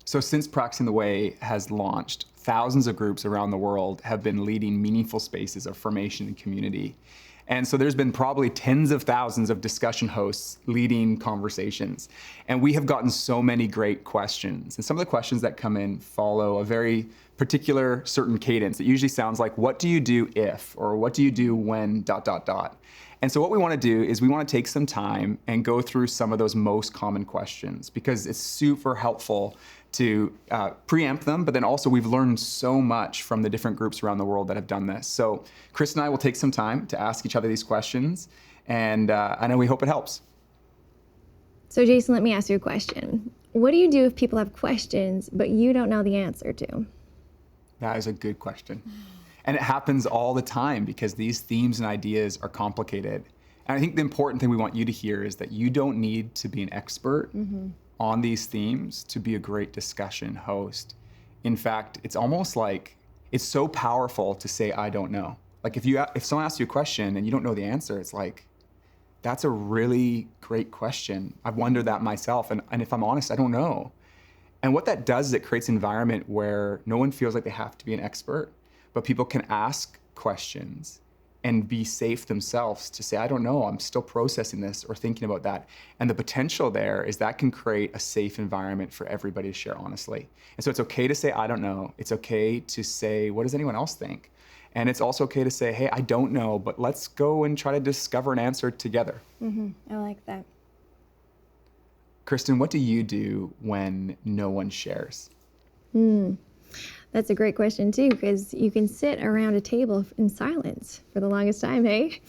So since Practicing the Way has launched, thousands of groups around the world have been leading meaningful spaces of formation and community. And so there's been probably tens of thousands of discussion hosts leading conversations. And we have gotten so many great questions. And some of the questions that come in follow a very particular certain cadence. It usually sounds like, what do you do if, or what do you do when, dot, dot, dot. And so what we want to do is we want to take some time and go through some of those most common questions, because it's super helpful to preempt them, but then also we've learned so much from the different groups around the world that have done this. So Chris and I will take some time to ask each other these questions, and I know we hope it helps. So Jason, let me ask you a question. What do you do if people have questions, but you don't know the answer to? That is a good question. And it happens all the time because these themes and ideas are complicated. And I think the important thing we want you to hear is that you don't need to be an expert on these themes to be a great discussion host. In fact, it's almost like it's so powerful to say, I don't know. Like if someone asks you a question and you don't know the answer, it's like, that's a really great question. I've wondered that myself. And if I'm honest, I don't know. And what that does is it creates an environment where no one feels like they have to be an expert, but people can ask questions and be safe themselves to say, I don't know, I'm still processing this or thinking about that. And the potential there is that can create a safe environment for everybody to share honestly. And so it's okay to say, I don't know. It's okay to say, what does anyone else think? And it's also okay to say, hey, I don't know, but let's go and try to discover an answer together. I like that. Kristen, what do you do when no one shares? That's a great question too, because you can sit around a table in silence for the longest time, hey?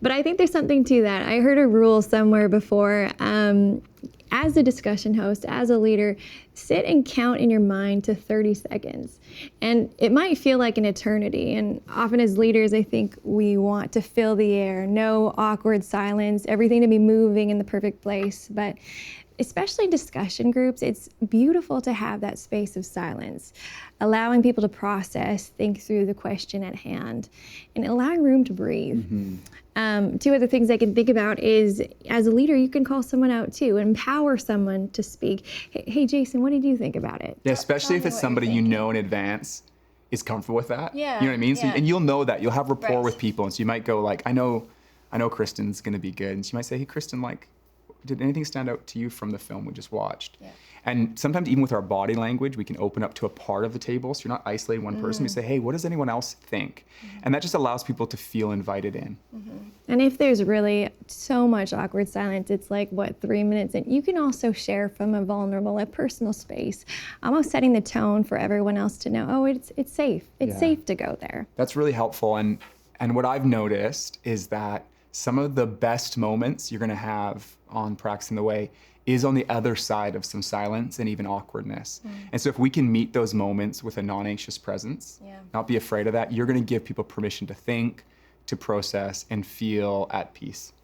But I think there's something to that. I heard a rule somewhere before. As a discussion host, as a leader, sit and count in your mind to 30 seconds. And it might feel like an eternity. And often as leaders, I think we want to fill the air, no awkward silence, everything to be moving in the perfect place. But especially discussion groups, it's beautiful to have that space of silence, allowing people to process, think through the question at hand, and allowing room to breathe. Two other things I can think about is, as a leader, you can call someone out too, empower someone to speak. Hey Jason, what did you think about it? Yeah, especially if it's somebody you know in advance is comfortable with that. You know what I mean? So, and you'll know that. You'll have rapport with people. And so you might go like, I know Kristen's going to be good. And she might say, hey, Kristen, like, did anything stand out to you from the film we just watched? And sometimes even with our body language, we can open up to a part of the table. So you're not isolating one person. You say, hey, what does anyone else think? And that just allows people to feel invited in. And if there's really so much awkward silence, it's like, 3 minutes in, you can also share from a vulnerable, a personal space, almost setting the tone for everyone else to know, oh, it's safe. It's safe to go there. That's really helpful. And what I've noticed is that some of the best moments you're going to have on Practicing the Way is on the other side of some silence and even awkwardness. And so if we can meet those moments with a non-anxious presence, not be afraid of that, you're going to give people permission to think, to process, and feel at peace.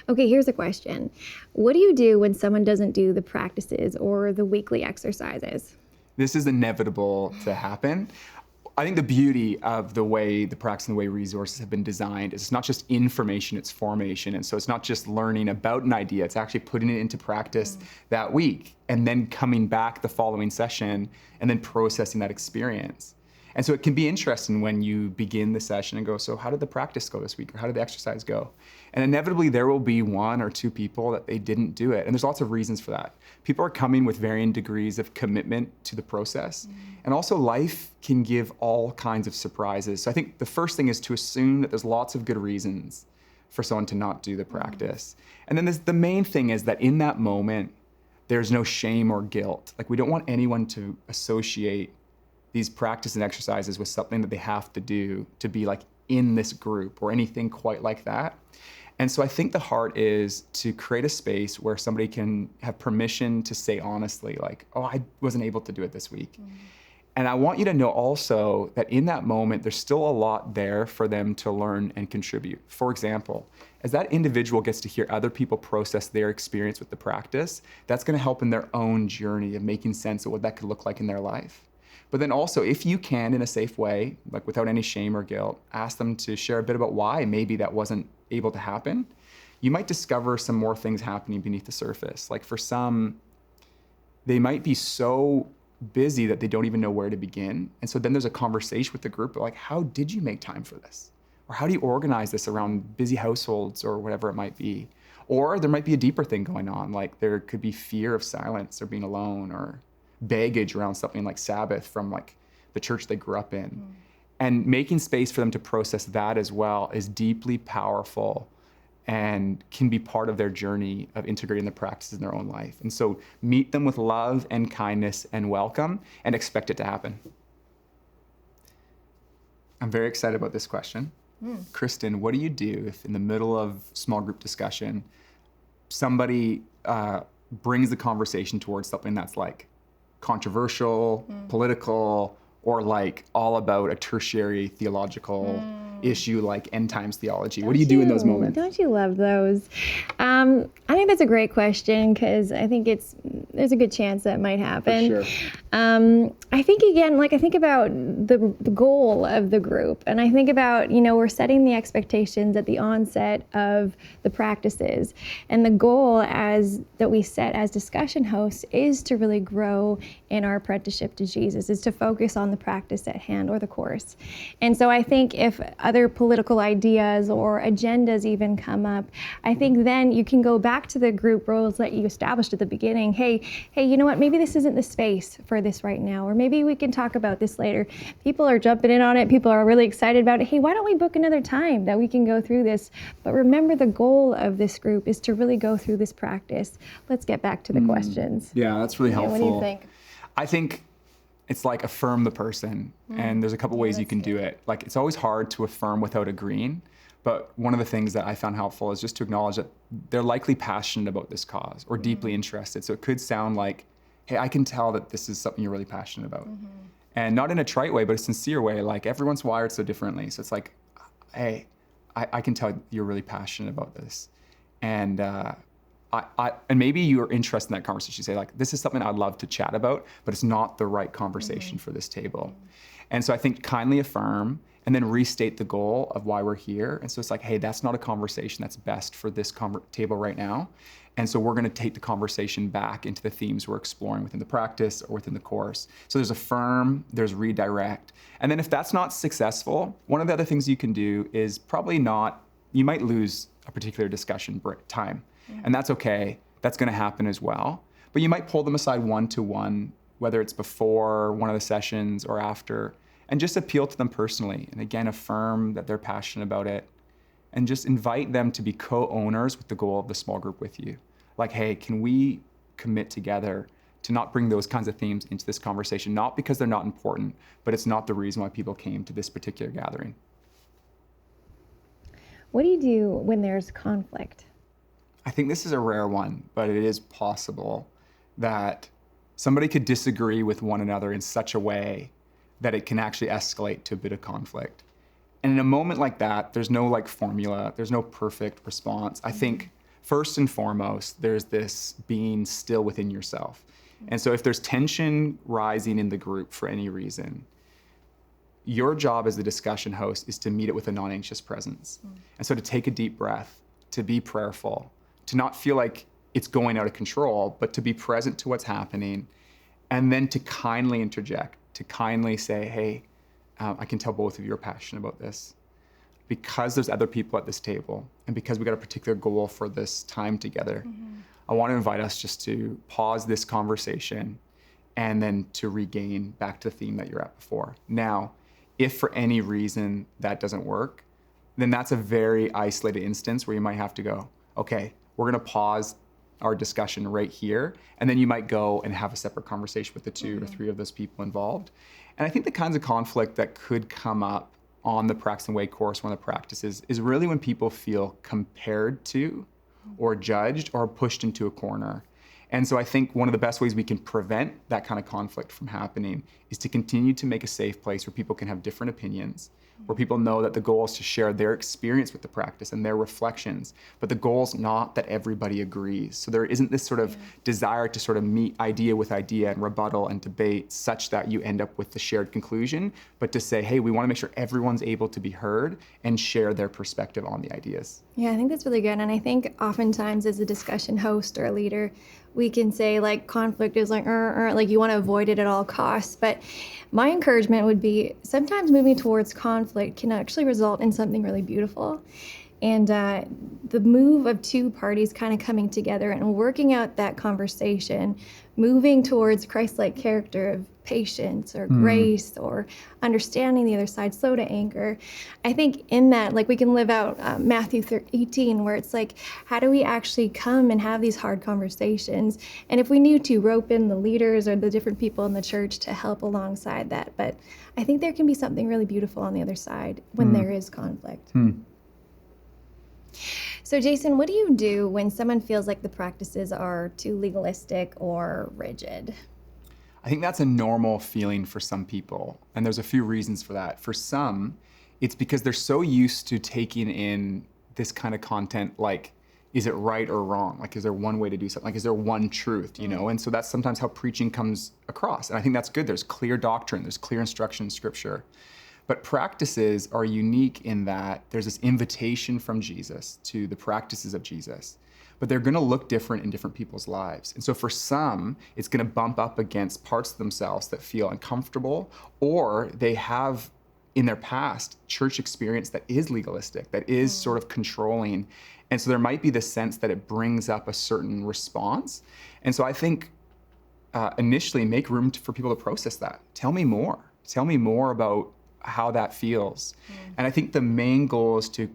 Okay, here's a question. What do you do when someone doesn't do the practices or the weekly exercises? This is inevitable to happen. I think the beauty of the way the Practicing the Way resources have been designed is it's not just information, it's formation. And so it's not just learning about an idea, it's actually putting it into practice that week and then coming back the following session and then processing that experience. And so it can be interesting when you begin the session and go, so how did the practice go this week? Or how did the exercise go? And inevitably there will be one or two people that they didn't do it. And there's lots of reasons for that. People are coming with varying degrees of commitment to the process. And also life can give all kinds of surprises. So I think the first thing is to assume that there's lots of good reasons for someone to not do the practice. And then the main thing is that in that moment, there's no shame or guilt. Like we don't want anyone to associate these practice and exercises with something that they have to do to be like in this group or anything quite like that. And so I think the heart is to create a space where somebody can have permission to say honestly, like, oh, I wasn't able to do it this week. And I want you to know also that in that moment, there's still a lot there for them to learn and contribute. For example, as that individual gets to hear other people process their experience with the practice, that's going to help in their own journey of making sense of what that could look like in their life. But then also, if you can, in a safe way, like without any shame or guilt, ask them to share a bit about why maybe that wasn't able to happen. You might discover some more things happening beneath the surface. Like for some, they might be so busy that they don't even know where to begin. And so then there's a conversation with the group, like, how did you make time for this? Or how do you organize this around busy households or whatever it might be? Or there might be a deeper thing going on, like there could be fear of silence or being alone, or baggage around something like Sabbath from like the church they grew up in. And making space for them to process that as well is deeply powerful and can be part of their journey of integrating the practices in their own life. And so meet them with love and kindness and welcome and expect it to happen. I'm very excited about this question. Kristen, what do you do if in the middle of small group discussion, somebody brings the conversation towards something that's like controversial, political, or like all about a tertiary theological issue like end times theology? What do you do in those moments? Don't you love those? I think that's a great question because I think there's a good chance that might happen. For sure. I think again, like I think about the goal of the group, and I think about, we're setting the expectations at the onset of the practices, and the goal that we set as discussion hosts is to really grow in our apprenticeship to Jesus, is to focus on the practice at hand or the course. And so I think if other political ideas or agendas even come up, I think then you can go back to the group roles that you established at the beginning. Hey, you know what? Maybe this isn't the space for this right now, or maybe we can talk about this later. People are jumping in on it. People are really excited about it. Hey, why don't we book another time that we can go through this? But remember, the goal of this group is to really go through this practice. Let's get back to the questions. Yeah, that's really helpful. What do you think? I think it's like affirm the person, and there's a couple ways you can do it. Like, it's always hard to affirm without agreeing, but one of the things that I found helpful is just to acknowledge that they're likely passionate about this cause or deeply interested. So it could sound like, hey, I can tell that this is something you're really passionate about. And not in a trite way, but a sincere way. Like, everyone's wired so differently. So it's like, hey, I can tell you're really passionate about this. And and maybe you're interested in that conversation. You say, like, this is something I'd love to chat about, but it's not the right conversation for this table. And so I think kindly affirm and then restate the goal of why we're here. And so it's like, hey, that's not a conversation that's best for this table right now. And so we're going to take the conversation back into the themes we're exploring within the practice or within the course. So there's affirm, there's redirect. And then if that's not successful, one of the other things you can do is you might lose a particular discussion time. And that's okay. That's going to happen as well. But you might pull them aside one-to-one, whether it's before one of the sessions or after, and just appeal to them personally. And again, affirm that they're passionate about it. And just invite them to be co-owners with the goal of the small group with you. Like, hey, can we commit together to not bring those kinds of themes into this conversation? Not because they're not important, but it's not the reason why people came to this particular gathering. What do you do when there's conflict? I think this is a rare one, but it is possible that somebody could disagree with one another in such a way that it can actually escalate to a bit of conflict. And in a moment like that, there's no like formula, there's no perfect response. I think first and foremost, there's this being still within yourself. And so if there's tension rising in the group for any reason, your job as the discussion host is to meet it with a non-anxious presence. And so to take a deep breath, to be prayerful, to not feel like it's going out of control, but to be present to what's happening, and then to kindly interject, to kindly say, hey, I can tell both of you are passionate about this. Because there's other people at this table, and because we got a particular goal for this time together, I want to invite us just to pause this conversation and then to regain back to the theme that you're at before. Now, if for any reason that doesn't work, then that's a very isolated instance where you might have to go, okay, we're going to pause our discussion right here, and then you might go and have a separate conversation with the two or three of those people involved. And I think the kinds of conflict that could come up on the Practice and Way course, one of the practices, is really when people feel compared to or judged or pushed into a corner. And so I think one of the best ways we can prevent that kind of conflict from happening is to continue to make a safe place where people can have different opinions, where people know that the goal is to share their experience with the practice and their reflections, but the goal is not that everybody agrees. So there isn't this sort of desire to sort of meet idea with idea and rebuttal and debate such that you end up with the shared conclusion, but to say, hey, we want to make sure everyone's able to be heard and share their perspective on the ideas. Yeah, I think that's really good. And I think oftentimes as a discussion host or a leader, we can say like conflict is like you want to avoid it at all costs. But my encouragement would be sometimes moving towards conflict can actually result in something really beautiful. And the move of two parties kind of coming together and working out that conversation, moving towards Christ-like character of patience or grace or understanding the other side, slow to anger. I think in that, like we can live out Matthew 18, where it's like, how do we actually come and have these hard conversations? And if we need to rope in the leaders or the different people in the church to help alongside that. But I think there can be something really beautiful on the other side when there is conflict. So Jason, what do you do when someone feels like the practices are too legalistic or rigid? I think that's a normal feeling for some people, and there's a few reasons for that. For some, it's because they're so used to taking in this kind of content, like, is it right or wrong? Like, is there one way to do something? Like, is there one truth, you know? And so that's sometimes how preaching comes across. And I think that's good. There's clear doctrine, there's clear instruction in Scripture. But practices are unique in that there's this invitation from Jesus to the practices of Jesus, but they're gonna look different in different people's lives. And so for some, it's gonna bump up against parts of themselves that feel uncomfortable, or they have in their past church experience that is legalistic, that is sort of controlling. And so there might be this sense that it brings up a certain response. And so I think initially make room for people to process that. Tell me more. Tell me more about how that feels. And I think the main goal is to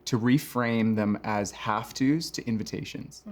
reframe them as have-tos to invitations.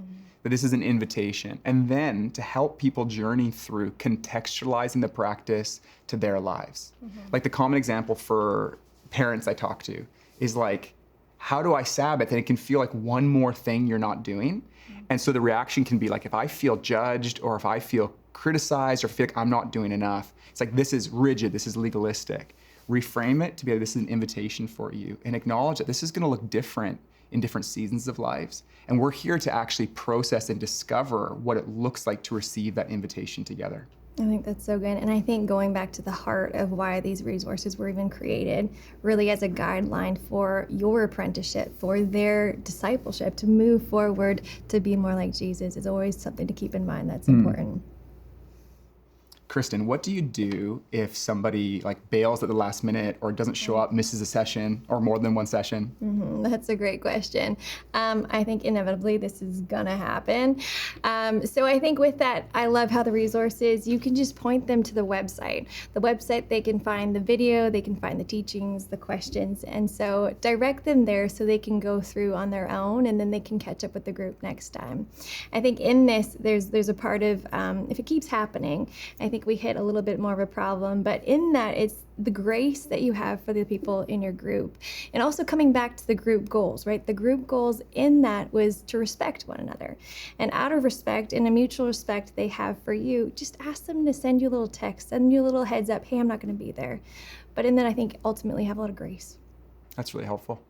That this is an invitation. And then to help people journey through contextualizing the practice to their lives. Like the common example for parents I talk to is like, how do I Sabbath? And it can feel like one more thing you're not doing. And so the reaction can be like, if I feel judged or if I feel criticized or feel like I'm not doing enough, it's like, this is rigid, this is legalistic. Reframe it to be like, this is an invitation for you, and acknowledge that this is gonna look different in different seasons of lives. And we're here to actually process and discover what it looks like to receive that invitation together. I think that's so good. And I think going back to the heart of why these resources were even created, really as a guideline for your apprenticeship, for their discipleship, to move forward, to be more like Jesus, is always something to keep in mind that's important. Kristen, what do you do if somebody like bails at the last minute or doesn't show up, misses a session or more than one session? That's a great question. I think inevitably this is gonna happen. So I think with that, I love how the resources, you can just point them to the website. The website, they can find the video, they can find the teachings, the questions, and so direct them there so they can go through on their own, and then they can catch up with the group next time. I think in this, there's a part of, if it keeps happening, I think we hit a little bit more of a problem, but in that, it's the grace that you have for the people in your group. And also coming back to the group goals, right? The group goals in that was to respect one another. And out of respect and a mutual respect they have for you, just ask them to send you a little text, send you a little heads up, hey, I'm not gonna be there. But in that, I think ultimately have a lot of grace. That's really helpful.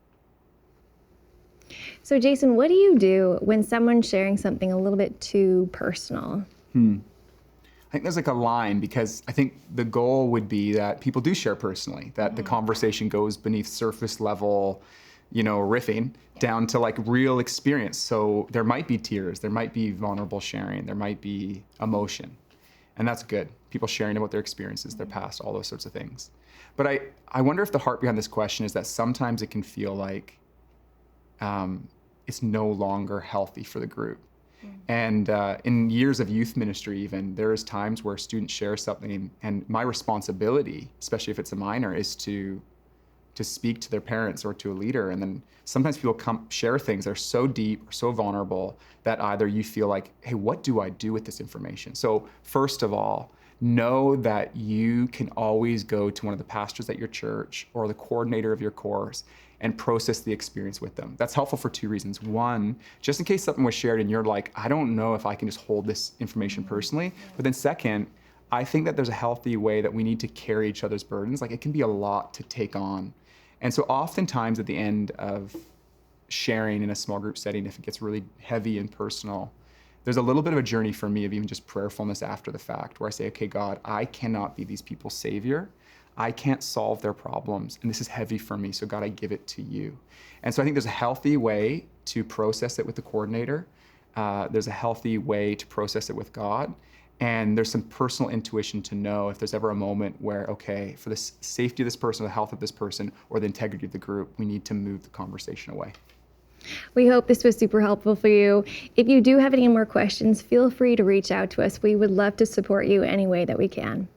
So Jason, what do you do when someone's sharing something a little bit too personal? I think there's like a line, because I think the goal would be that people do share personally, that the conversation goes beneath surface level, riffing down to like real experience. So there might be tears, there might be vulnerable sharing, there might be emotion, and that's good. People sharing about their experiences, their past, all those sorts of things. But I wonder if the heart behind this question is that sometimes it can feel like it's no longer healthy for the group. And in years of youth ministry even, there is times where students share something, and my responsibility, especially if it's a minor, is to speak to their parents or to a leader. And then sometimes people share things that are so deep or so vulnerable that either you feel like, hey, what do I do with this information? So first of all, know that you can always go to one of the pastors at your church or the coordinator of your course and process the experience with them. That's helpful for two reasons. One, just in case something was shared and you're like, I don't know if I can just hold this information personally. But then second, I think that there's a healthy way that we need to carry each other's burdens. Like, it can be a lot to take on. And so oftentimes at the end of sharing in a small group setting, if it gets really heavy and personal, there's a little bit of a journey for me of even just prayerfulness after the fact, where I say, okay, God, I cannot be these people's savior. I can't solve their problems, and this is heavy for me, so God, I give it to you. And so I think there's a healthy way to process it with the coordinator, there's a healthy way to process it with God. And there's some personal intuition to know if there's ever a moment where, okay, for the safety of this person, or the health of this person, or the integrity of the group, we need to move the conversation away. We hope this was super helpful for you. If you do have any more questions, feel free to reach out to us. We would love to support you any way that we can.